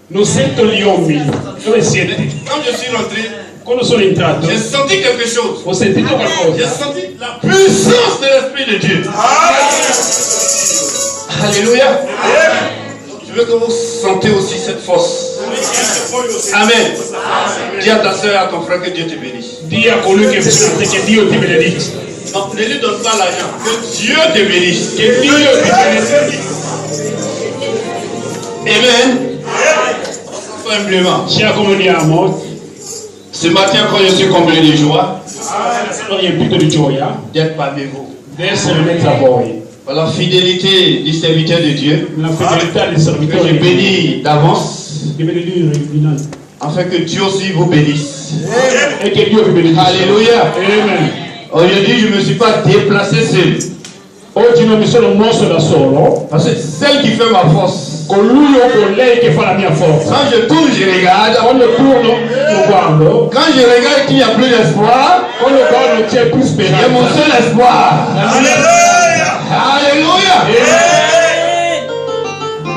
Non sento gli uomini. Dove siete? Quand je suis rentré, Quando sono entrato, j'ai senti quelque chose. ho sentito J'ai qualcosa. senti la puissance de l'Esprit de Dieu. Alléluia. Je veux que vous sentez aussi cette force. Amen. Dis à ta soeur et à ton frère que Dieu te bénisse. Dis a colui che è vicino a te che Dio ti benedica. Non, ne lui donne pas l'argent. Que Dieu te bénisse. Che Dio ti benedica. Amen. Simplement. Ci accomodiamo. Ce matin, quand je suis comblé de joie, Sono riempito di gioia d'être parmi vous. di essere in mezzo a voi. Par la fidélité du serviteur de Dieu, La fedeltà del que je servitore bénis d'avance, di benedire in alto. afin que Dieu aussi vous bénisse. E che Dio vi benedica. Alléluia. Amen. Aujourd'hui, je ne me suis pas déplacé seul. Oggi non mi sono mosso da solo, Parce que c'est celle qui fait ma force. con lui o con lei che fa la mia forza. Quand je tourne, je regarde. Quando turno, lo guardo. Quand je regarde qu'il n'y a plus d'espoir, Quando guardo non c'è più c'est speranza. mon seul espoir. Alléluia. Alléluia.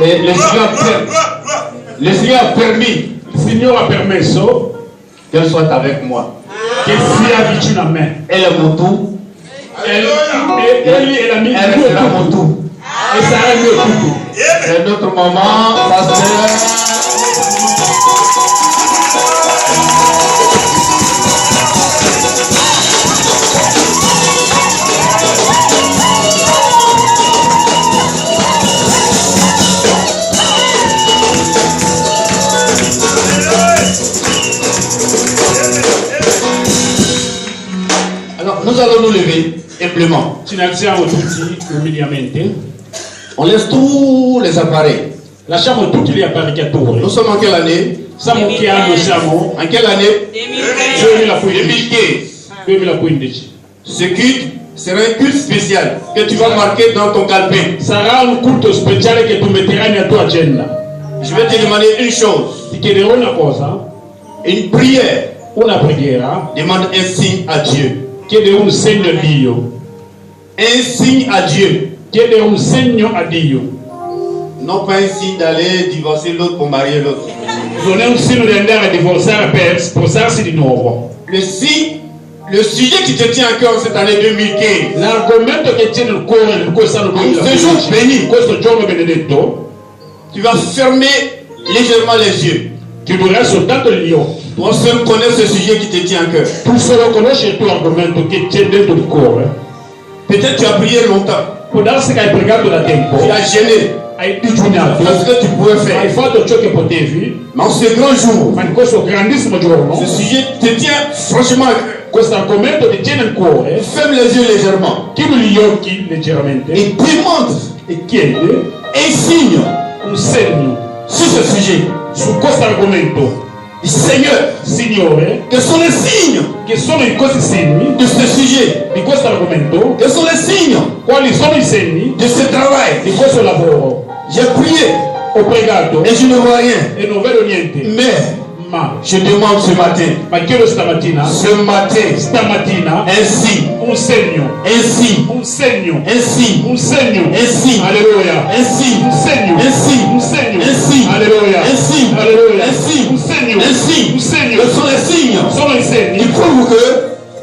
Et le Seigneur a permis Il Signore ha permesso qu'elle soit avec moi. che sia vicino a me. Elle est mon tout. Egli è la mia Elle sera mon tout. e sarà il mio tutto. C'est notre maman, pasteur. Alors, nous allons nous lever simplement. Ci alziamo tutti umilmente. On laisse tous les appareils. Lasciamo tutti gli apparecchiatori. Nous sommes en quelle année? Siamo che anno siamo? En quelle année? 2015. 2015. Ce culte sera un culte spécial que tu vas marquer dans ton calepin. Sarà un culto speciale che tu metterai nella tua agenda. Je vais te demander une chose. Ti chiederò una cosa, Une prière una preghiera, demande un signe à Dieu. chiede un segno a Dio. Un signe à Dieu. Chiede un segno a Dio. Non pas un signe d'aller divorcer l'autre pour marier l'autre. Non è un segno di andare a divorziare per sposarsi di nuovo. Le signe, le sujet qui te tient à cœur cette année 2015. L'argomento che tiene il cuore in quest'anno Ce jour 2015, béni, questo giorno benedetto, tu vas fermer légèrement les yeux. chiuderai soltanto gli occhi. Toi seul connais ce sujet qui te tient à cœur. Tu solo conosci il tuo argomento che c'è dentro il cuore. Peut-être tu as prié longtemps. Può darsi che hai pregato da tempo, Tu as gêné. hai digiunato, Fais ce que tu pouvais hai faire. fatto ciò che potevi, Mais en ce grand jour, ma in questo grandissimo giorno, ce sujet te tient franchement à cœur. questo argomento ti tiene il cuore, Ferme les yeux légèrement chiudi gli occhi leggermente et demande e chiede un signe un segno sur ce sujet. su questo argomento. Seigneur, Signore, quels sont les signes che sono in questi segni de ce sujet? di questo argomento? Quels sont les signes Quali sono i segni de ce travail? di questo lavoro? J'ai prié Ho pregato et je ne vois rien. e non vedo niente, Mais ma je demande ce matin, chiedo stamattina un signe, un segno, un signe, un segno, un signe, un segno, un signe, alleluia, un signe, un segno, un signe, un segno, un signe, alleluia, un signe, alleluia, un signe, un segno, un signe. un segno. Quels sont les signes Sono i segni qui prouvent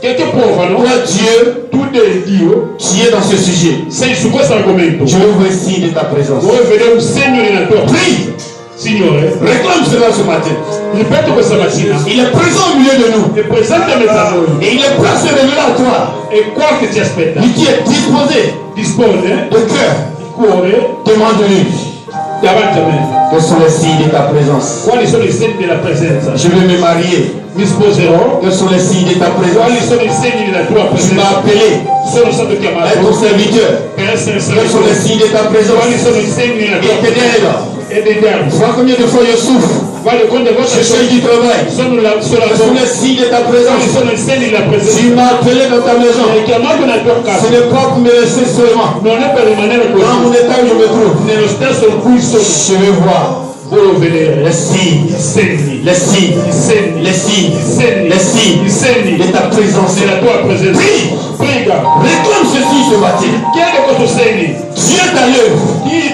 que che provano toi, Dieu, tu e Dio tu es dans ce sujet? sei su questo argomento. Je veux voir un signe de ta présence. Vuoi vedere un segno nella tua vita? Prie, Signore, réclame cela ce matin. ripeto questa mattina, Il est présent au milieu de nous. è presente a mezzo a noi Et il est prêt à se révéler à toi. e qua che ti aspetta. Lui qui est disposé Dispone de cœur, il cuore demande-lui. davanti a me. Quels sont les signes de ta présence? Quali sono i segni della presenza? Je vais me marier. Mi sposerò. Quels sont les signes de ta Quali présence? sono i segni della tua Tu m'as presenza? appelé Sono stato à être chiamato ton serviteur. per essere Quels sont les servitore. signes de ta présence? Quali sono i segni della tua presenza? Éternel, Ed eterno. vois combien de fois je souffre. Guarda quante volte Je cherche du travail. sono sulla Quels sont les signes de ta Quali présence? sono i segni della Tu presenza? m'as appelé dans ta Mi maison. hai chiamato nel tuo Ce casa. n'est pas pour me laisser seulement. Non è per rimanere Dans mon così. état où je me trouve, Nello stesso in cui sono. je vais voir Voglio vedere les signes, i segni. les signes, I segni. les signes, I segni. les signes I segni de ta présence. della tua presenza. Prie, Prega. réclame ce signes ce matin? Chiede questo segno. Dieu est à l'œuvre.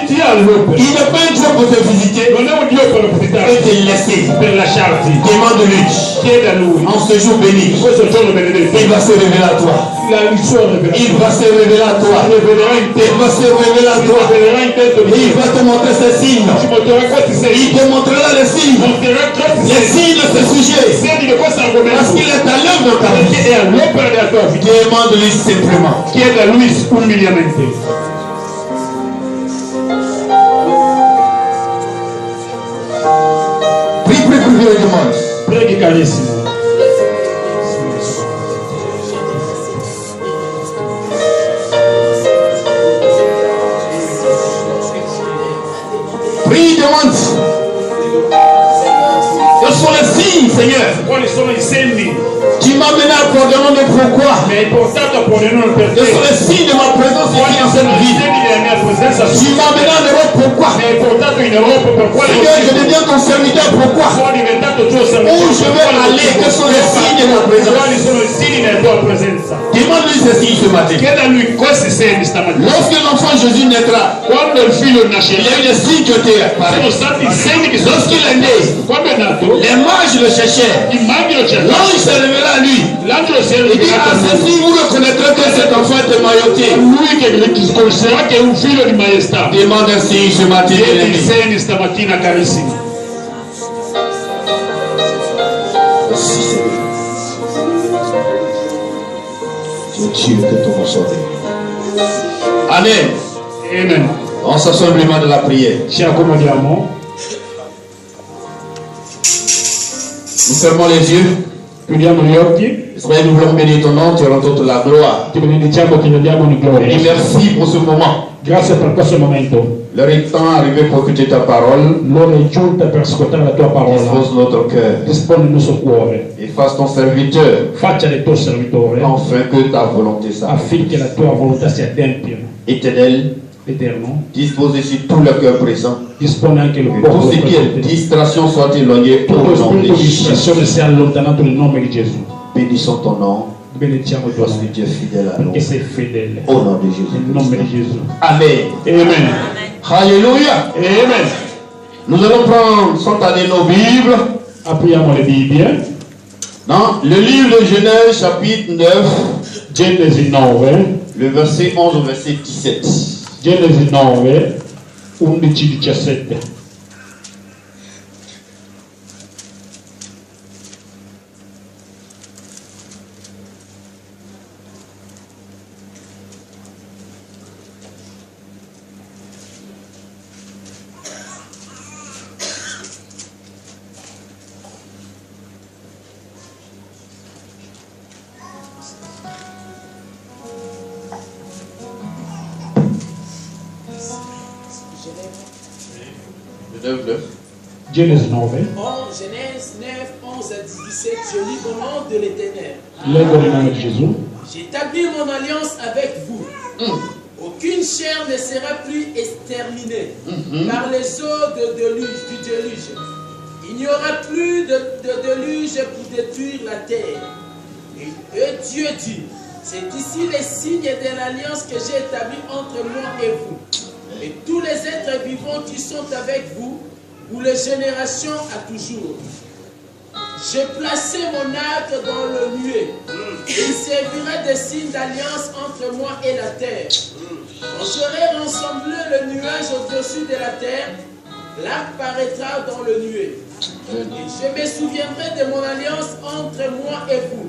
Ti ha l'opera. Il n'est pas un Dieu pour te visiter Non è un Dio per et ospitarti, te laisser. per lasciarti. Demande-lui. Chiede a Lui. En ce jour béni, Questo giorno benedetto. il va se révéler à toi. Il suo rivelazione. Il va se révéler à toi. Rivelerà in te. Il va se révéler à toi. Rivelerà in te. Et il va te montrer ses signes. Ci mostrerà questi segni. Il te montrera les signes. Mostrerà questi Les segni. signes de ce sujet. Segni di questo argomento. Parce qu'il est à l'œuvre dans ta vie. Perché è all'opera della tua vita. Demande-lui simplement. Chiede a Lui umilmente. Prie, demande. Preghi carissimo. Prie, demande. Quels sont les signes, Seigneur? Quali sono i segni? Tu m'as mené à pardonner pourquoi? Mi hai portato a pardonare per te. Quels sont les signes de ma présence ici dans cette I vie? segni della mia presenza Tu m'as mené en Europe pourquoi? mi hai portato in Europa per quale Seigneur, je deviens ton serviteur pourquoi? sono diventato tuo Où servitore. je vais aller? Quels sont les signes de ma présence? Quali sono i segni della tua presenza? Demande-lui ces signes ce matin. Chiede a Lui questi segni stamattina. Lorsque l'enfant Jésus naîtra, Quando il figlio il y nascerà, a eu des signes qui ont été sono apparus. stati i segni che sono Lorsqu'il est né, Quando è nato, les mages le cherchaient. i maghi lo cercavano. L'ange s'est révélé à lui. L'angelo si è Il dit, rivelato à a lui. ceci, vous reconnaîtrez que cet enfant est mailloté. Lui che riconoscerà che è un figlio di maestà. Demande un signe ce matin, Chiede i bien-aimé. segni stamattina, carissimi. Merci, Seigneur. C'est Dieu que ton nom soit béni. Amen. Amen. On s'assoit simplement de la prière. Ci accomodiamo. Nous fermons les yeux. Chiudiamo gli occhi. Seigneur, nous voulons bénir ton nom, tu rends toute la gloire. Ti benediciamo, ti rendiamo di Et gloria. merci pour ce moment. Grazie per questo momento. L'heure est temps arrivé pour écouter ta parole. L'ora è giunta per ascoltare la tua parola. Dispose notre cœur. Dispone il nostro cuore. Et fasse ton serviteur. Faccia del tuo servitore Enfin que ta volonté s'accomplisse. affinché la tua volontà si adempia. Éternel, Eterno, dispose ici tout le cœur présent. dispone anche il Que popolo tout ce qui est presente. distraction soit éloigné au Tutto nom spirito de di Jésus. distrazione sia allontanato nel nome di Gesù. Bénissons ton nom. Benediciamo il tuo Parce que nome tu es fidèle à nous. perché sei fedele. Au nom de Jésus. Nel nome di Gesù. Amen. Amen. Alléluia. Amen. Nous allons prendre, spontanément nos Bibles. Apriamo le Bibbie. Dans le livre de Genèse, chapitre 9, Genesi 9. le verset 11 au verset 17. Genesi 9, 11-17. Genesi 9. En Genèse 9, 11 à 17, je lis au nom de l'Éternel. Leggo nel nome di Gesù. J'établis mon alliance avec vous. Aucune chair ne sera plus exterminée par les eaux du déluge. Il n'y aura plus de déluge pour détruire la terre. Et Dieu dit, c'est ici les signes de l'alliance que j'ai établie entre moi et vous. Et tous les êtres vivants qui sont avec vous, pour les générations à toujours. J'ai placé mon arc dans le nuée. Il servira de signe d'alliance entre moi et la terre. Quand j'aurai rassemblé le nuage au-dessus de la terre, l'arc paraîtra dans le nuée. Et je me souviendrai de mon alliance entre moi et vous.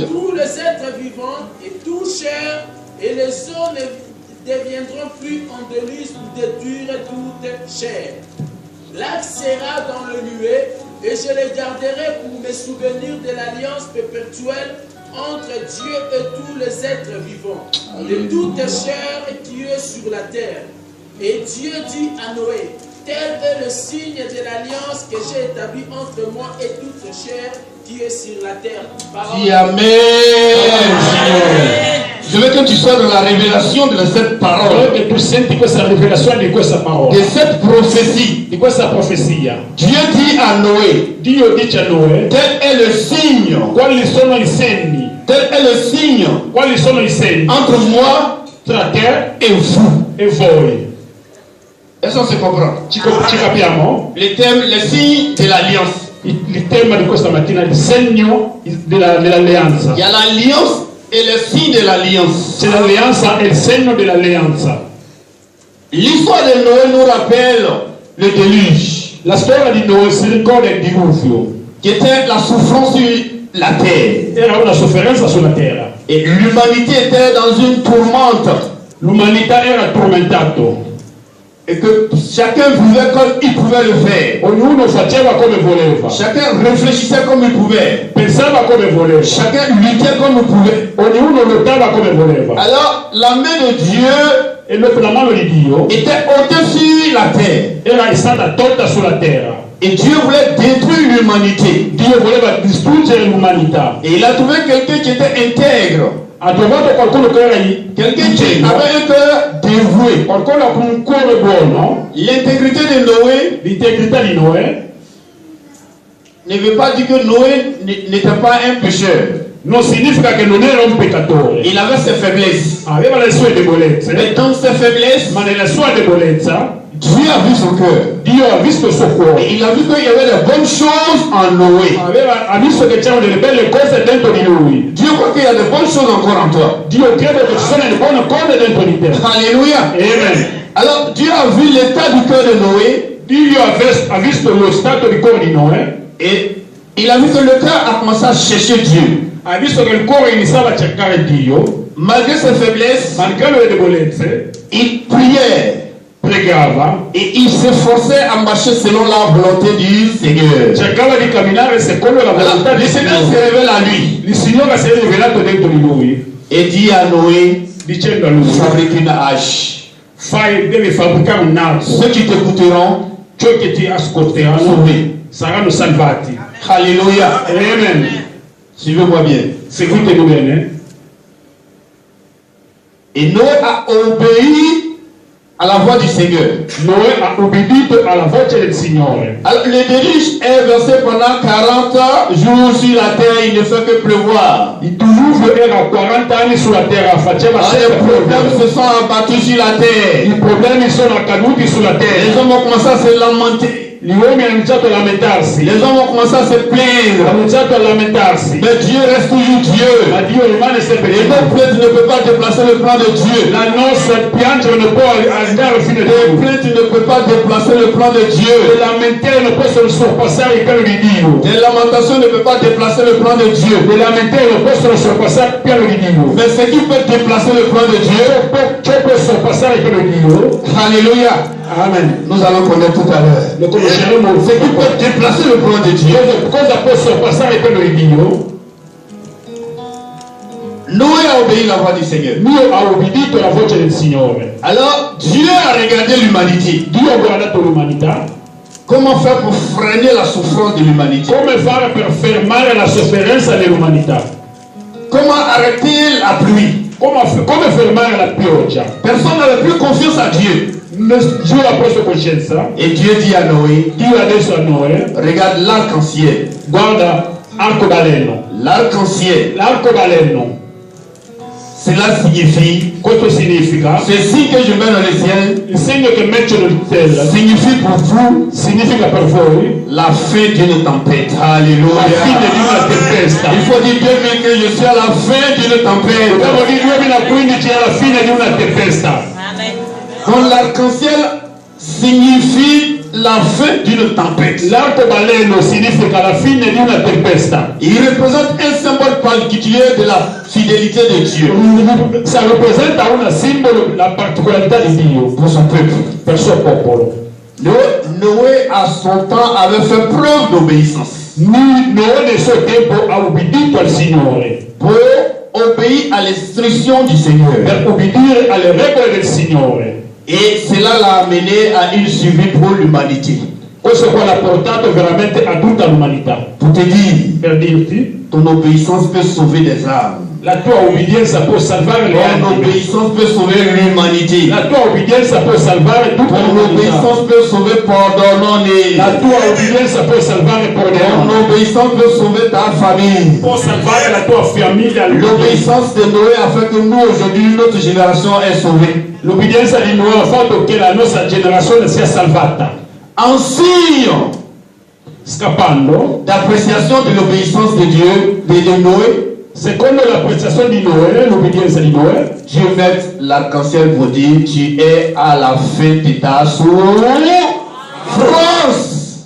Et tous les êtres vivants et tout chair et les eaux ne deviendront plus en déluge pour détruire toute chair. L'arc sera dans le nuée et je le garderai pour me souvenir de l'alliance perpétuelle entre Dieu et tous les êtres vivants, de toute chair qui est sur la terre. Et Dieu dit à Noé, tel est le signe de l'alliance que j'ai établie entre moi et toute chair qui est sur la terre. Dis Amen. Je veux que tu sois dans la révélation de cette parole. Voglio che tu senti questa rivelazione di questa parola, De cette prophétie. di questa profezia. Dieu dit à Noé, Dio dice a Noè tel est le signe quali sono i segni Quel est le signe Quali sono i segni entre moi tra te et vous? e voi? Est-ce qu'on se comprend? Ci capiamo? Les signes de l'alliance. Il tema di questa mattina è il segno dell'alleanza. Il y a l'alliance et le signe de l'alliance. C'è l'alleanza e il segno dell'alleanza. L'histoire de Noé nous rappelle le déluge, La storia di Noè si ricorda il diluvio. qui était la souffrance sur la terre. Era una sofferenza sulla terra. Et l'humanité était dans une tourmente. L'umanità era tormentata. Et que chacun vivait comme il pouvait le faire. Ognuno faceva come voleva. Chacun réfléchissait comme il pouvait. Pensava come voleva. Chacun luttait comme il pouvait. Ognuno lottava come voleva. Alors, la main de Dieu E la mano di Dio était au-dessus de la terre. era stata tolta sulla terra. Et Dieu voulait détruire l'humanité. Dio voleva distruggere l'umanità. Et il a trouvé quelqu'un qui était intègre. Ha trovato qualcuno che era Quelqu'un qui avait un cœur dévoué. qualcuno con un cuore buono. L'intégrité de Noé L'integrità di Noè ne veut pas dire que Noé n'était pas un pécheur. non significa che non era un peccatore. Il avait ses faiblesses. Aveva le sue debolezze, Mais dans ses faiblesses, ma nella sua debolezza Dieu a vu son cœur. Dio ha visto il suo Et cuore. il a vu qu'il y avait de bonnes choses en Noé. Ha visto che c'erano delle belle cose dentro di lui. Dieu croit qu'il y a de bonnes choses encore en toi. Dio crede che ci sono delle buone cose dentro di te. Alléluia. Amen. Alors Dieu a vu l'état du cœur de Noé Dio ha visto lo stato di cuore di Noè. et il a vu que le cœur a commencé à chercher Dieu. Ha visto che il cuore iniziava a cercare Dio. Malgré ses faiblesses, Malgrado le debolezze, il priait pregava, et il s'efforçait à marcher selon la volonté du Seigneur. cercava di camminare secondo la volontà Alors, di le Seigneur se Signore. révèle à lui Il Signore si è rivelato dentro di lui, et dit à Noé, dicendo a lui: fabrique une hache. devi fabbricare un arco. Ceux qui t'écouteront, Ciò che ti ascolteranno sauvés. saranno salvati. Alléluia. Amen. Suivez-moi bien. Seguitemi bene. Et Noé a obéi à la voix du Seigneur. Noè ha obbedito alla voce del Signore. Alors, le déluge est versé pendant 40 jours sur la terre, il ne fait que pleuvoir. Il diluvio era 40 anni sulla terra, faceva Alors, les sempre problèmes piovere. se sont abattus sur la terre. I problemi sono accaduti sulla Les terra. hommes ont commencé à se lamenter. Gli uomini hanno iniziato a lamentarsi. Les hommes ont commencé à se Hanno plaindre. iniziato a lamentarsi. Mais Dieu reste toujours Dieu. Ma Dio rimane sempre Et Dio. nos plaintes ne peuvent pas déplacer le plan de Dieu. La nostra piangere non può andare alla fine Les di Dio. plaintes ne peuvent pas déplacer le plan de Dieu. Le lamentele non possono sorpassare il piano di Dio. Les lamentations ne peuvent pas déplacer le plan de Dieu. Le lamentele non possono sorpassare il piano di Dio. Mais ce qui peut déplacer le plan de Dieu, Ciò può sorpassare il piano di Dio. alléluia, Amen. nous allons connaître tout à l'heure. Lo conosceremo. Ce qui peut déplacer le plan de Dieu. Cosa può sorpassare il piano di Dio? Noé a obéi la voix du Seigneur. Dio ha obbedito alla voce del Signore. Alors Dieu a regardé l'humanité. Dio ha guardato l'umanità. Comment faire pour freiner la souffrance de l'humanité? Come fare per fermare la sofferenza dell'umanità? Comment arrêter la pluie? Come fermare la pioggia? Personne n'avait plus confiance à Dieu. Dio ha preso coscienza. Et Dieu dit à Noé, Dio adesso a Noè: regarde l'arc-en-ciel. guarda arcobaleno. L'arc-en-ciel, L'arcobaleno. cela signifie, Questo significa, ce signe que je mets dans le ciel, il segno che mettono il cielo signifie pour vous significa per voi la fin d'une tempête. la fine di Alléluia. una tempesta. Il faut dire 2000 que je suis à la fin d'une tempête. Dobbiamo dire 2015 è la fine di una tempesta. Donc l'arc-en-ciel signifie la fin d'une tempête. L'arcobaleno significa la fine di una tempesta. Il représente un symbole particulier de la fidélité de Dieu Ça rappresenta un simbolo, la particolarità di Dio pour son peuple. per il suo popolo. Noé à son temps avait fait preuve d'obéissance Noè nel suo tempo ha ubbidito al Signore pour obéir à l'instruction du Seigneur. per ubbidire alle regole del Signore. Et cela l'a amené à une survie pour l'humanité. Questo qua l'ha portato veramente a tutta l'umanità. Pour te dire, Per dirti, ton obéissance peut sauver des âmes. La tua obbedienza può salvare le Ton anime. obéissance peut sauver l'humanité. La tua obbedienza può salvare tutta Ton l'umanità. obéissance peut sauver pardonner. La tua obbedienza può salvare Ton perdonare. obéissance peut sauver ta famille. Può salvare la tua famiglia. L'obéissance de Noé a fait que nous aujourd'hui, notre génération est sauvée. L'obbedienza di Noè ha fatto che la nostra generazione sia salvata. En signe Scappando, d'appréciation de l'obéissance de Dieu, de Noé, secondo l'apprezzazione di Noè, l'obbedienza di Noè, Dieu met l'arc-en-ciel pour dire tu es à la fin de ta souffrance.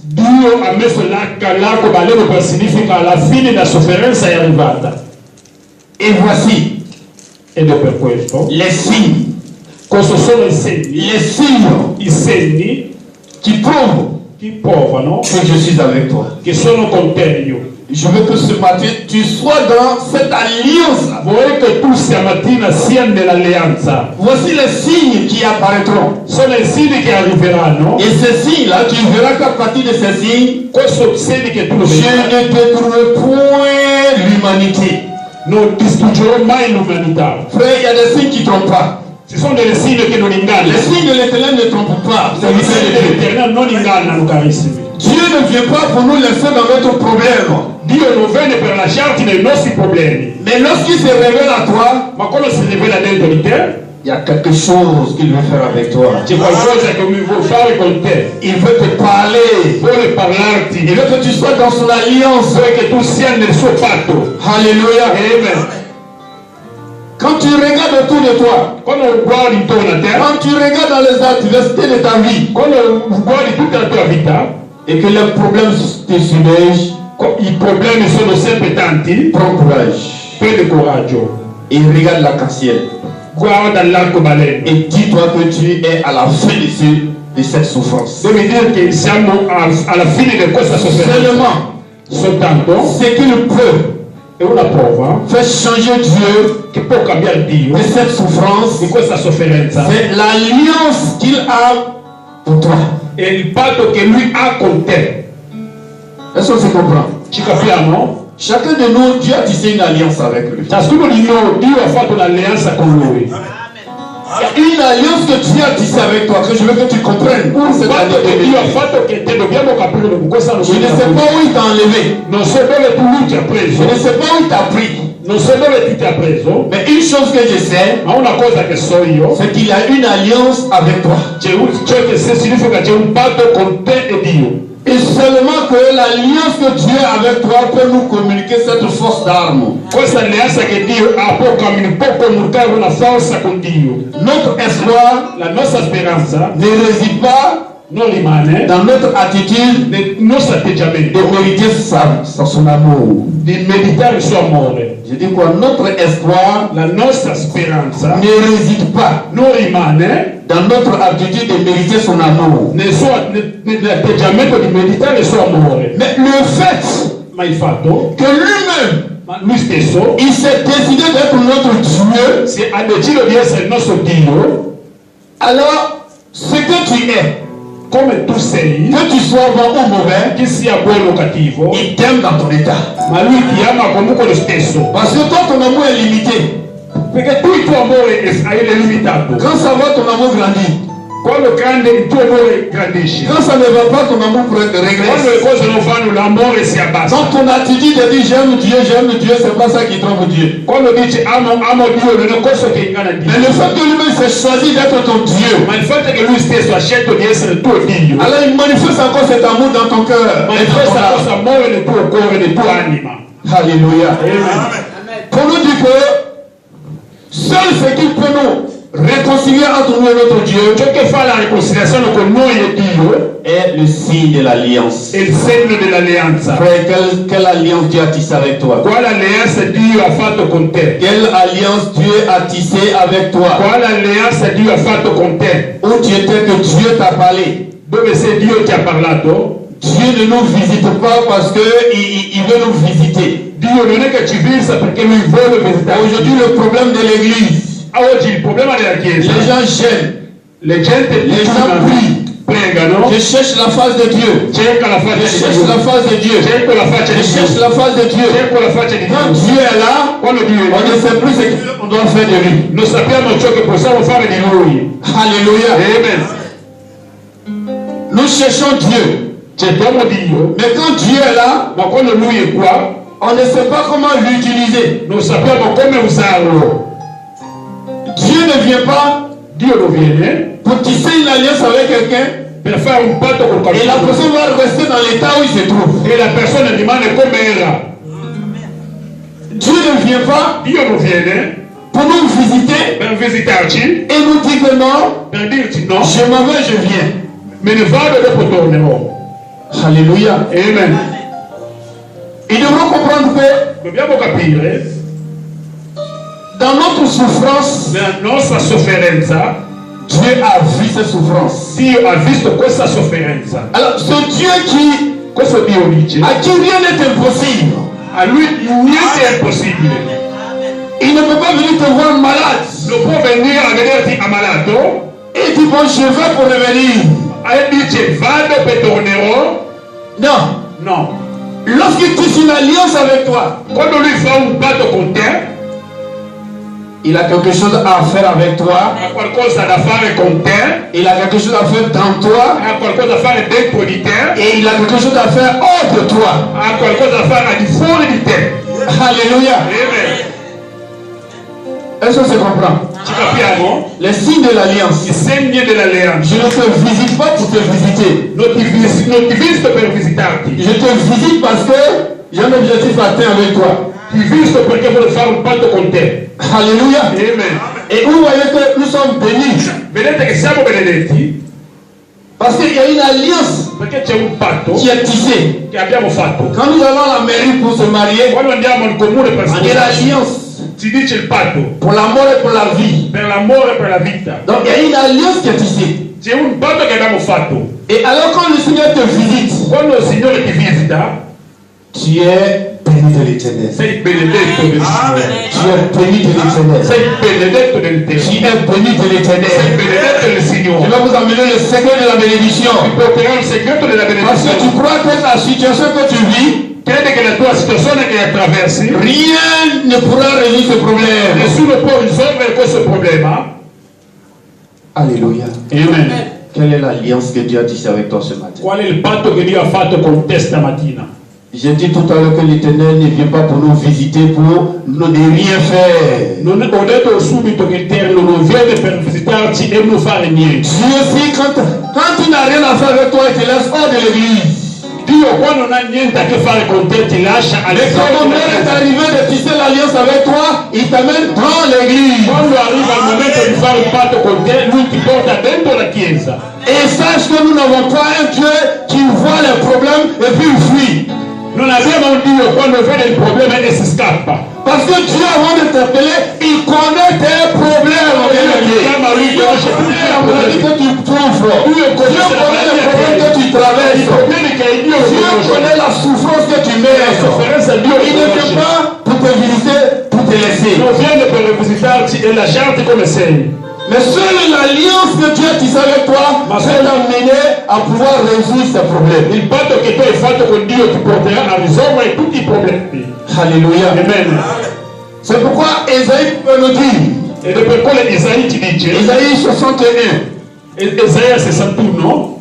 Dio ha messo l'arcobaleno per significa alla fine la sofferenza è arrivata. Et voici Ed è per questo. les signes. Cosa sono i segni? Les signes I segni qui prouvent che provano que je suis avec toi. che sono con te io. Je veux que ce matin tu sois dans cette alliance. Vorrei che tu stamattina sia nell'alleanza. Voici les signes qui apparaîtront. Sono i segni che arriveranno. Et ces signes-là, tu verras qu'à partir de ces signes, Questo segni che tu lo je vedi. ne détruirai point l'humanité. Non distruggerò mai l'umanità. Frère, il y a des signes qui ne trompent pas. Ci sono delle segni che non ingannano. Les signes de l'éternel ne trompent pas. I segni dell'Eterno non ingannano, carissimi. Dieu ne vient pas pour nous laisser dans notre problème. Dio non viene per lasciarti nei nostri problemi. Mais lorsqu'il se révèle à toi, Ma quando si rivela dentro di te, il y a quelque chose qu'il veut faire avec toi. c'è qualcosa che vuole fare con te. Il veut te parler. Vuole parlarti. Il veut que tu sois dans son alliance. Vuole che tu sia nel suo patto. Alléluia. Amen. Quand tu regardes autour de toi, Quando guardi intorno a te, quand tu regardes dans les adversités de ta vie, quando guardi tutta la tua vita, et que les problèmes te submergent, i problemi sono sempre tanti, prends courage. prendi coraggio. Et regarde l'arc-en-ciel. Guarda l'arcobaleno. Et dis-toi que tu es à la fin de cette souffrance. Devi dire che siamo alla fine di questa sofferenza. Seulement, Soltanto ce qu'il peut è una prova faire changer Dieu che può cambiare Dio de cette souffrance, di questa sofferenza. c'est l'alliance qu'il a pour toi. È il patto che lui ha con te. Est-ce qu'on se comprend? Ci capiamo? Chacun de nous, Dieu a tissé une alliance avec lui. Ciascuno di noi, Dio ha fatto un'alleanza con lui. Une alliance que Dieu a tissée avec toi, que je veux que tu comprennes. Un Cette patto che année Dio ha 2020. fatto che te dobbiamo capire con questa Je ne sais pas où il t'a enlevé. Non so dove tu lui ti ha Je preso, ne sais pas où il t'a pris. non so dove tu ti ha preso, Mais une chose que je sais, ma una cosa che so io, c'est qu'il a une alliance avec toi. ciò che significa c'è un patto con te e Dio. Et seulement que l'alliance que Dieu a avec toi peut nous communiquer cette force d'arme. Questa alleanza che Dio ha può comunicare una forza con Dio. Notre espoir La nostra speranza ne réside pas non rimane dans notre attitude nel nostro de atteggiamento mériter son amour. di meditare il suo amore. Je dis quoi? Notre espoir La nostra speranza ne réside pas non rimane dans notre attitude de mériter son amour. nell'atteggiamento di meditare il suo amore. Mais le fait Ma il fatto que lui-même, ma lui stesso il s'est décidé d'être notre Dieu, si ha deciso di essere il nostro Dio, alors ce que tu es, come tu sei, que tu sois bon ou mauvais, che sia buono o cattivo, il t'aime dans ton état. ma lui ti ama comunque lo stesso. Parce que toi, ton amour est limité. Perché tu il tuo amore è limitato. Quand ça va, ton amour grandit. Quando grande il tuo amore grandisce. Quand ça ne va pas, ton amour Quando le régresse. cose non vanno, l'amore si abbassa. Quand ton attitude est dit j'aime Dieu, c'est pas ça qui trompe Dieu. Quando dici amo Dio, non è questo che inganna Dio. Mais le fait que lui-même s'est choisi d'être ton Dieu, Ma il fatto che lui stesso ha scelto di essere il tuo Dio, alors il manifeste encore cet amour dans ton cœur. Et dans ton manifesta âme. questo amore nel tuo cuore, nel tuo anima. Alléluia. Amen. Pour nous dire que seul ce qui peut nous réconcilier entre nous et notre Dieu Ciò che fa la riconciliazione con noi e Dio est le signe de l'alliance. è il segno dell'alleanza. Frère, quelle alliance Dieu a tissé avec toi? Quale alleanza Dio ha fatto con te? Quelle alliance Dieu a tissé avec toi? Quale alleanza Dio ha fatto con te? Où tu étais que Dieu t'a parlé? Dove sei Dio ti ha parlato? Dieu ne nous visite pas parce qu'il veut nous visiter. Dio non è che ci visa perché lui vuole visitare. Aujourd'hui, le problème de l'église, Oggi il problema della Chiesa, les gens gênent. le gens pregano, Je cherche la face de Dieu. cerca la Je faccia di cherche la Dio. face de Dieu. Cerco la faccia Je di cherche Dio. la face de Dieu. Cerco la faccia di Quand Dio. Dieu est là, Quando Dio on ne sait plus ce qu'on doit faire de lui. non sappiamo ciò che possiamo fare di Lui. Alléluia. Amen. Nous cherchons Dieu. Cerchiamo Dio, Mais quand Dieu est là, ma quando Lui è qua, on ne sait pas comment l'utiliser. non sappiamo come usarlo. Dieu ne vient pas Dio non viene pour tisser une alliance avec quelqu'un per fare un patto con et la qualcuno personne va rester dans l'état où il se trouve. e la persona rimane come era. Dieu ne vient pas Dio non viene pour nous visiter per visitarci, et nous dire que non, per dirci no, je m'en vais, je viens. me ne vado e dopo tornerò. Alléluia. Amen. Ils devront comprendre que Dobbiamo capire, dans notre souffrance, nella nostra sofferenza, Dieu a vu cette souffrance. Dio ha visto questa sofferenza. Alors, ce Dieu Questo Dio dice, à qui rien n'est impossible, a Lui niente è impossibile. il ne peut pas venir te voir malade Non può venire a vederti ammalato et dire bon, je vais pour revenir. e dice vado e tornerò. Non. No. Lorsqu'il tisse une alliance avec toi, Quando Lui fa un patto con te, il a quelque chose à faire avec toi. ha qualcosa da fare con te, Il a quelque chose à faire dans toi. ha qualcosa da fare dentro di te, Et il a quelque chose à faire hors de toi. ha qualcosa da fare al di fuori di te. Alléluia. Amen. Est-ce que se comprend? Ci capiamo? Les signes de l'alliance. I segni dell'alleanza. Je ne te visite pas pour te visiter. Non ti visto per visitarti, Je te visite parce que j'ai un objectif atteint avec toi. ti visto perché voglio fare un patto con te. Alléluia. Amen. Et vous voyez que nous sommes bénis. Vedete che siamo benedetti Parce qu'il y a une alliance perché c'è un patto qui est tissée. che abbiamo fatto. Quand nous allons à la mairie pour se marier, Quando andiamo al comune per on dit sposarci, l'alliance si dice il patto pour l'amour et pour la vie. per l'amore e per la vita. Donc il y a une alliance qui est tissée. C'è un patto che abbiamo fatto. Et alors quand le Seigneur te visite, Quando il Signore ti visita, tu es béni de l'Éternel. sei benedetto del Signore. Tu es béni de l'Éternel. Sei benedetto del Tu Dio. es béni de Sei l'Éternel. benedetto del Je Signore. vais vous amener le secret de la bénédiction. Ti porterò il segreto della Parce que tu benedizione. crois que la situation que tu vis, Credi che la tua situazione che attraversi, rien ne pourra résoudre ce problème. nessuno può risolvere questo problema. Alléluia. Amen. Quelle est l'alliance que Dieu a tissée avec toi ce matin? Qual è il patto che Dio ha fatto con te stamattina? J'ai dit tout à l'heure que l'Éternel ne vient pas pour nous visiter, pour nous ne rien faire. Ho detto subito che il Eterno non viene per visitarci e non fare niente. Dieu aussi, quand tu n'as rien à faire avec toi, il te laisse hors de l'église. Dio quando non ha niente a che fare con te ti lascia Et quand le moment est arrivé de tisser l'alliance avec toi, il t'amène dans l'église. Quando arriva il momento di fare un patto con te, lui ti porta dentro la chiesa. Et sache que nous n'avons pas un Dieu qui voit les problèmes et puis il fuit. Non abbiamo un Dio quando vede il problema e si scappa. Parce que Dieu, avant de t'appeler, il connaît tes problèmes. Lui conosce tutti i Que problemi. tu souffres. Lui Dieu connaît les problèmes que tu I traverses. problemi che Dio Dieu conosce. connaît la souffrance que tu La mets. sofferenza Dio Il ne vient conosce. pas pour te visiter, pour te laisser. Non viene per visitarci e lasciarti come sei. Mais seule l'alliance que Dieu a tissée avec toi va t'amener à pouvoir résoudre ces problèmes. Il patto che tu hai fatto con Dio ti porterà a risolvere tutti i problemi. Alléluia. Amen. C'est pourquoi Esaïe peut nous dire, Ed è per quello che Isaia ci dice, Esaïe 61, Isaia 61,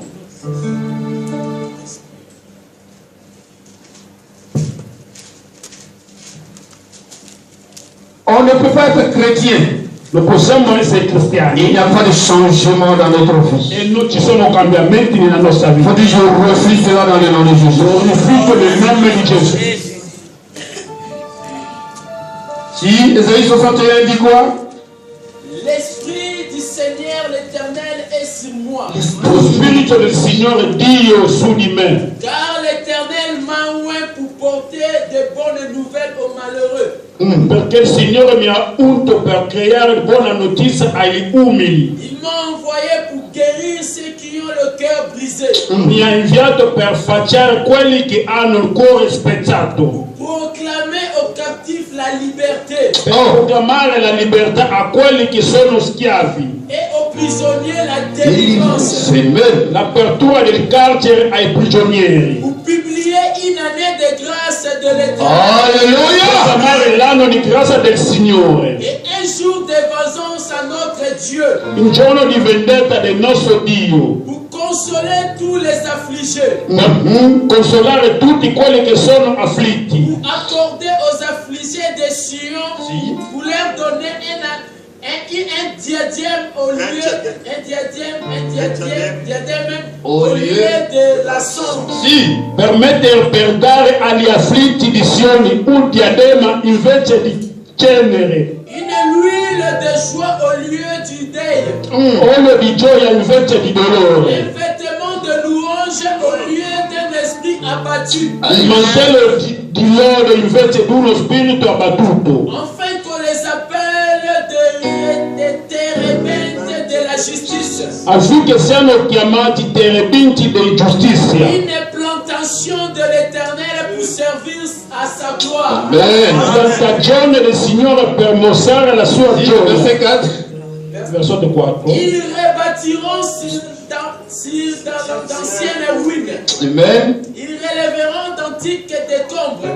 on ne peut pas être chrétien. non possiamo essere Il cristiani n'y a pas de changement dans notre vie. e non ci sono cambiamenti nella nostra Il faut vita. dire je refuse cela dans le nom de Jésus. Rifiuto nel nome di Gesù. Si Esaïe 61 dit quoi? L'Esprit du Seigneur l'Éternel est sur moi. Lo Spirito del Signore Dio su di me, Car l'Éternel m'a oint pour porter de bonnes nouvelles aux malheureux. perché il Signore mi ha unto per creare buona notizia agli umili. Il m'a envoyé pour guérir ceux qui ont le cœur brisé, Mi ha inviato per facciare quelli che hanno il cuore spezzato, proclamer aux captifs la liberté per proclamare la libertà a quelli che sono schiavi, et aux prisonniers la délivrance, l'apertura del carcere ai prigionieri, pour publier une année de grâce l'Éternel. Alléluia. Amare l'anno di grazia del Signore. Et un jour de vengeance à notre Dieu. Un giorno di vendetta del nostro Dio. Pour consoler tous les affligés. Per consolare tutti quelli che sono afflitti. Pour accorder aux affligés des Sion. Pour leur donner un diadème au lieu. Au lieu de la cendre. Sì, per dare agli afflitti di Sioni un diadema invece di cenere. Une huile de joie au lieu du deuil. Olio di gioia invece di dolore. Un vêtement de louange au lieu d'un esprit abattu. Il mantello di lode invece di uno spirito abbattuto. Afin qu'on les appelle des terebintes de la justice. Affinché siano chiamati terebinti di giustizia. Une plantation de l'Éternel pour servir à sa gloire. La stagione del Signore per mostrare la sua gioia. Verset 4. Verso 4. Ils rebâtiront d'anciennes ruines. Amen. Ils relèveront d'antiques décombres.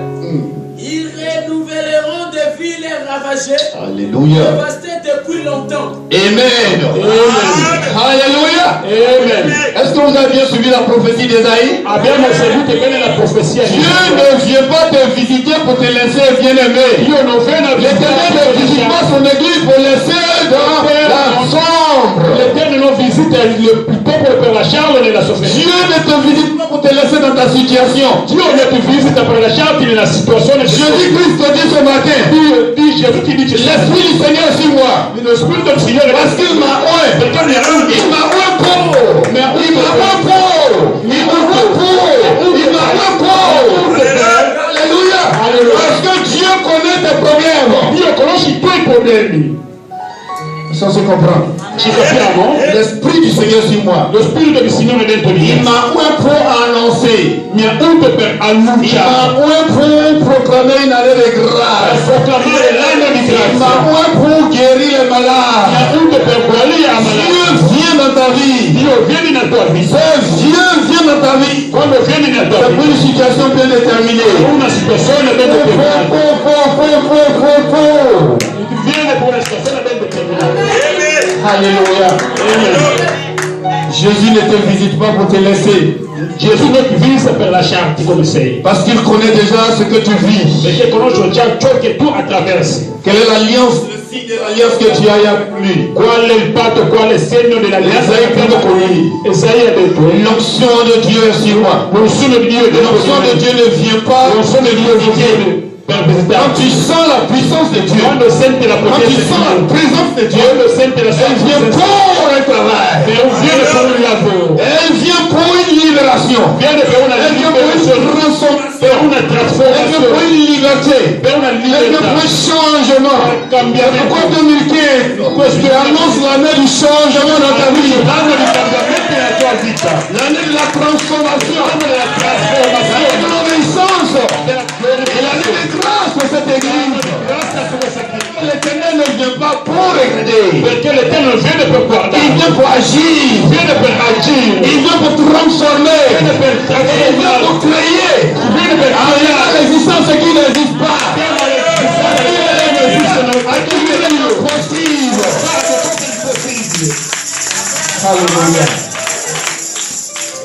Ils renouvelleront des villes ravagées, Alléluia. dévastées depuis longtemps. Amen. Alléluia. Amen. Est-ce que vous avez bien suivi la prophétie d'Ésaïe? Abbiamo seguito bene la profezia di Dieu Dio. ne vient pas te visiter pour te laisser bien-aimé. Dio non viene a L'Éternel ne visite pas son église pour laisser dans la sombre. L'Eterno non visita il popolo per lasciarlo nella sofferenza. Dieu ne te visite pas pour te laisser dans ta situation. Dio non ti visita per lasciarti nella situazione di Jésus-Christ te dit ce matin, Gesù ti dice l'Esprit du Seigneur est sur moi. lo Spirito del Signore Parce qu'il m'a oint. perché mi ha unto. Il m'a oint pour. Il m'a oint pour. Il m'a oint pour. Il m'a oint pour. Alléluia. Parce que Dieu connaît tes problèmes. Dio conosce i tuoi problemi. Ça se comprend. Ci capiamo? L'Esprit du Seigneur sur moi. Lo Spirito del Signore è dentro di Il me. m'a oint pour annoncer. Mi ha unto per Il m'a annunciare, oint pour proclamer une année de per grâce. proclamare l'anno di Il m'a grazia. oint pour guérir les Mi malades. ha unto per guarire a Dieu malati. vient dans ta vie. Dio vieni nella tua vita. Dieu vient dans ta vie. Quando vieni nella tua C'est pour vita, une situation bien déterminée. una situazione ben determinata. Viene per una situazione ben determinata. Alléluia. Jésus ne te visite pas pour te laisser. Gesù non ti visita per lasciarti come sei, Parce qu'il connaît déjà ce que tu vis. perché conosce già ciò che tu attraversi. Quelle est l'alliance, le signe de l'alliance que tu as avec lui? Qual è il patto, qual è il segno dell'alleanza che abbiamo con lui? Esaia ha detto, L'onction de Dieu est sur moi. l'unzione di Dio è dentro L'onction di de me. Dieu ne vient pas L'unzione di Dio visiter. viene per Quand visitarti. tu sens la puissance de Dieu, Quando senti la quand tu potenza di sens la Dio, présence de Dieu, quando senti la sua elle vient presenza, pour un travail. viene per un lavoro, Elle vient pour une libération. viene per una Elle vient pour une liberazione, transformation. per una Elle vient pour trasformazione, une liberté. per una Elle vient libertà, pour un changement. per cambiamento. Pourquoi 2015? Je annonce l'année du changement dans ta vie. L'anno di cambiamento nella tua vita, L'année de la transformation. l'anno della L'année trasformazione, de l'obéissance. della Et l'année de grâce pour cette église. grazia su questa chiesa. L'Éternel ne vient pas pour regarder. Perché l'Eterno viene per Il guardare, vient pour agir. viene per agire, Il vient pour transformer. viene per Il vient trasformare, pour créer. viene per Ah, il y a la creare. résistance qui n'existe pas. Esistono À qui il est possible. Alléluia.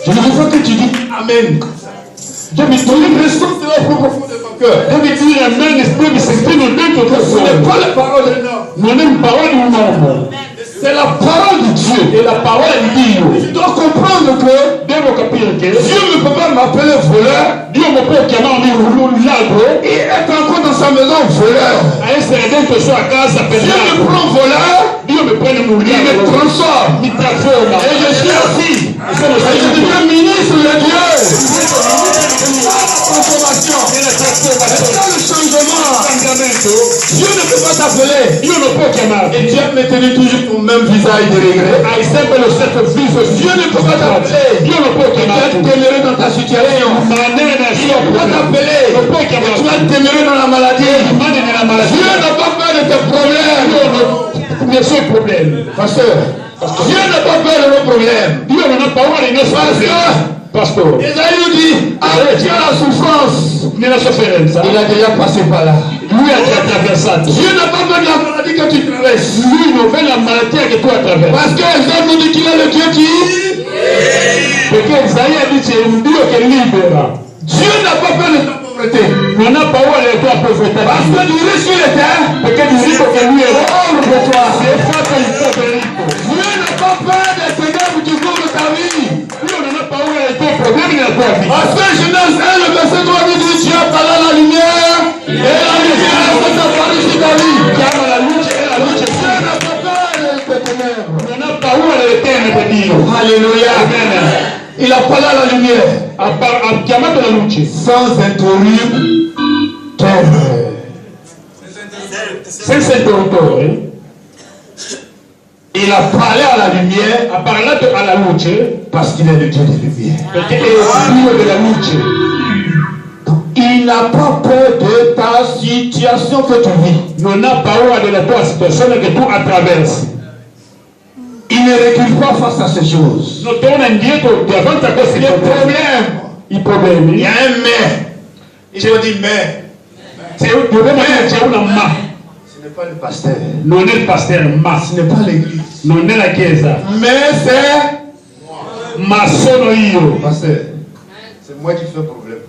Je ne veux pas que tu dis Amen. Devi une résistance de la profondeur de ton cœur. devi dire amen, devi sentirlo dentro tuo Ce n'est cuore. pas la parole d'un homme. Non è una parola di un uomo, C'est la parole de Dieu. è la parola di Dio. Tu dois comprendre que Devo capire che Dieu ne peut pas m'appeler voleur Dio non può chiamarmi un ladro et être encore dans sa maison voleur. a essere dentro sua casa per Dieu me ladro. prend voleur, Dio mi prende un il me ladro, transforme. mi trasforma Et je suis assis. sono Et je seduto. deviens ministre de Dieu. Transformazione. C'est ça le changement. Cambiamento. Dieu ne peut pas t'appeler. Dio non può chiamarti. Et tu as maintenu toujours ton même visage de regret. Hai sempre lo stesso viso. Dieu ne peut pas t'appeler. Dio non può Tu vas chiamarti. demeurer dans ta situation. Ma nel Il ne peut pas t'appeler. non può Et tu chiamarti. vas demeurer dans la maladie. Rimani nella Dieu malattia. n'a pas peur de tes problèmes. Nei suoi problemi. Pasteur, Dieu n'a pas peur de nos problèmes. Dio non ha paura dei nostri Parce problemi. que Pastor. Esaïe nous dit, arrête la souffrance. Il a déjà passé par là. Lui a déjà traversé ça. Dieu n'a pas besoin de la maladie que tu traverses. Lui, il fait la maladie que toi traverses. Parce que Esaïe nous dit qu'il est le Dieu qui... Parce que Esaïe a dit c'est un Dieu qui libère. Dieu n'a pas peur de ta pauvreté. On n'a pas où aller toi pauvreté. Parce que du riche sur les terres, parce que du riche que lui est pauvre pour toi. C'est pas qu'il faut de riche. Dieu n'a pas peur des ténèbres du cours de ta vie. Lui, on n'a pas où aller toi problème dans ta vie. Parce que Genèse 1, le verset 3 nous dit Dieu a parlé à la lumière et la lumière a apparu sur ta vie. Chiama la luce e la luce. Dieu n'a pas peur des ténèbres. Non ha paura delle tenebre Dio. Alléluia. Amen. Il a parlé à la lumière. Ha chiamato la luce. Sans interrompre terre. Senza interruttore. Il a parlé à la lumière. Ha parlato alla luce. Parce qu'il est le Dieu des lumières. Perché è il Dio della luce. Il n'a pas peur de ta situation que tu vis. Non ha paura della tua situazione che tu attraversi. Il ne recule pas face à ces choses. Non torna indietro davanti a questi problemi. I problemi. Il y a un mais. Il faut dire mais. C'è una ma. Ce n'est pas le pasteur. Non è il pastore, ma. Ce n'est pas l'église. Non è la chiesa. Mais c'est. Ma sono io. Pasteur, c'est moi qui fais problème.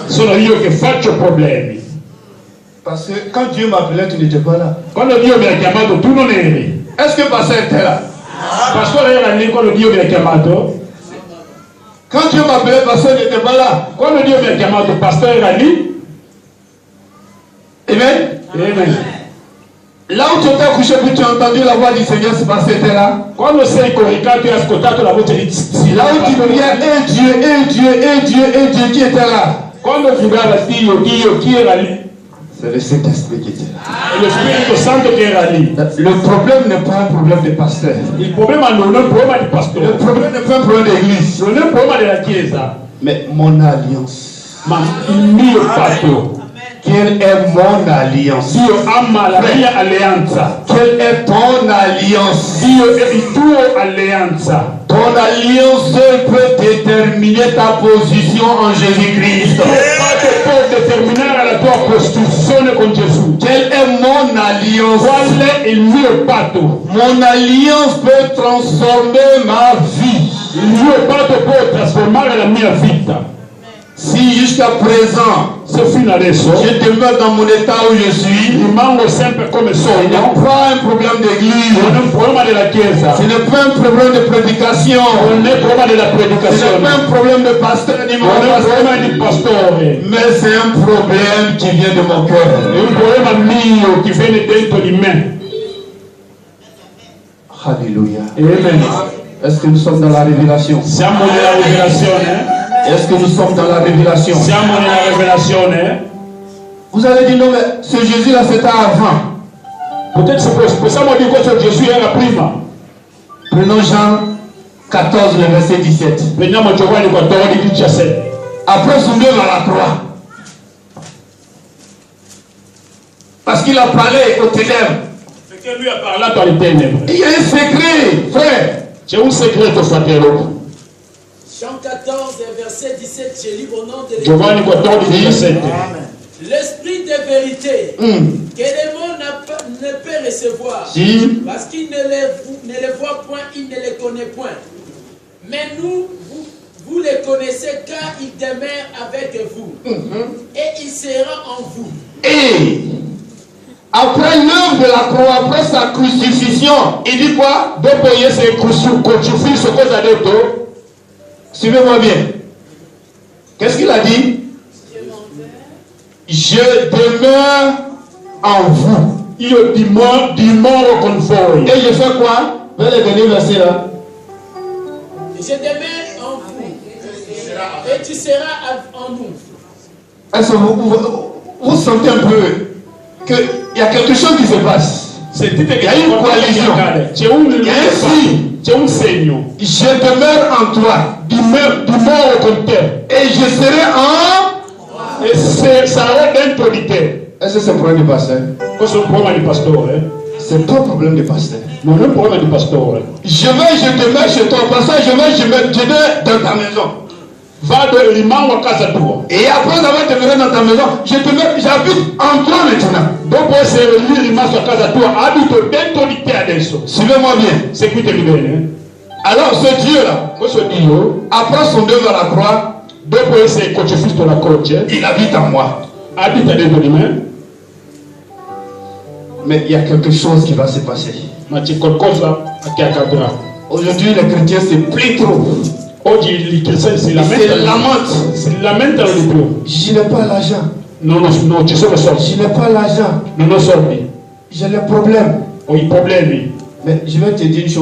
Sono io che faccio problemi. Parce que quand Dieu m'appelait, tu n'étais pas là. Quando Dio mi ha chiamato tu non eri. Est-ce que le pasteur était là? Pastore era lì quando Dio mi ha chiamato. Quand Dieu m'appelait, le pasteur n'était pas là. Quando Dio mi ha chiamato il pastore era lì. Amen. Amen. Là où tu étais couché, puis tu as entendu la voix du Seigneur, ce pasteur était là. Quando sei coricato e hai ascoltato la voce di Dio. Là où tu priais, et Dieu, et Dieu, et Dieu, et Dieu, qui était là? Quando gridava Dio, Dio, chi era lì? C'est le Saint-Esprit qui était là. È lo Spirito Santo che era lì. Le problème n'est pas un problème de pasteur. Il problema non è un problema di pastore. Le problème n'est pas un problème d'église. Non è un problema della chiesa. Mais mon alliance. Ma il mio patto. Quelle est mon alliance? Dio ama la mia alleanza. Quelle est ton alliance? Dio è il tuo alleanza. Ton alliance peut déterminer ta position en Jésus-Christ. Il tuo patto può determinare la tua posizione con Gesù. Quelle est mon alliance? Qual è il mio patto? Mon alliance peut transformer ma vie. Il mio patto può trasformare la mia vita. Si jusqu'à présent, se fino adesso, je demeure dans mon état où je suis, rimango sempre come ce sono, n'est pas un problème d'église, non è un problema della chiesa, ce n'est pas un problème de prédication, non è un problema della ce n'est predicazione, pas un problème de pasteur ni mon non è un pasteur, problema di pastore, mais c'est un problème qui vient de mon cœur. è un problema mio che viene dentro di me. Alléluia. Amen. Est-ce que nous sommes dans la révélation? Siamo nella rivelazione? Est-ce que nous sommes dans la révélation? Siamo nella rivelazione? Vous allez dire non, mais ce Jésus-là c'était avant. Peut-être possiamo dire questo Gesù era prima. Prenons Jean 14, le verset 17. Prendiamo Giovanni 14, 17. Après son œuvre à la croix. Parce qu'il a parlé aux ténèbres. Perché lui ha parlato alle tenebre. Il y a un secret, frère. C'è un segreto, fratello. Jean 14, verset 17, je lis au nom de Giovanni 14, 17. L'esprit de vérité que le monde ne peut recevoir, parce qu'il ne les voit point, il ne les connaît point. Mais vous les connaissez car il demeure avec vous et il sera en vous. Et après l'œuvre de la croix, après sa crucifixion, il dit quoi? Dopo essere crocifisso, cosa ha detto? Suivez-moi bien. Qu'est-ce qu'il a dit? Je demeure en vous. Io dimoro con voi. Et je fais quoi? Vers le dernier verset là. Je demeure en vous. Et tu seras en nous. Est-ce que vous sentez un peu qu'il y a quelque chose qui se passe? Il y a une coalition. Il y a un signe. C'è un segno. Je demeure en toi. Dimoro con te. Et je serai en... E sarò dentro di te. Est-ce que c'est un problème du pasteur? Questo è un problema di pastore. C'est pas un problème du pasteur. Non è un problema di pastore. Je demeure chez toi. Pasteur, je demeure dans ta maison. Et après avoir demeuré dans ta maison, j'habite en toi maintenant. Suivez-moi bien. Alors ce Dieu-là, après son œuvre à la croix, il habite en moi. Mais il y a quelque chose qui va se passer. Aujourd'hui, les chrétiens se plaignent trop. Ils se lamentent. Je n'ai pas l'argent. Je n'ai pas l'argent. J'ai le problème. Mais je vais te dire une chose.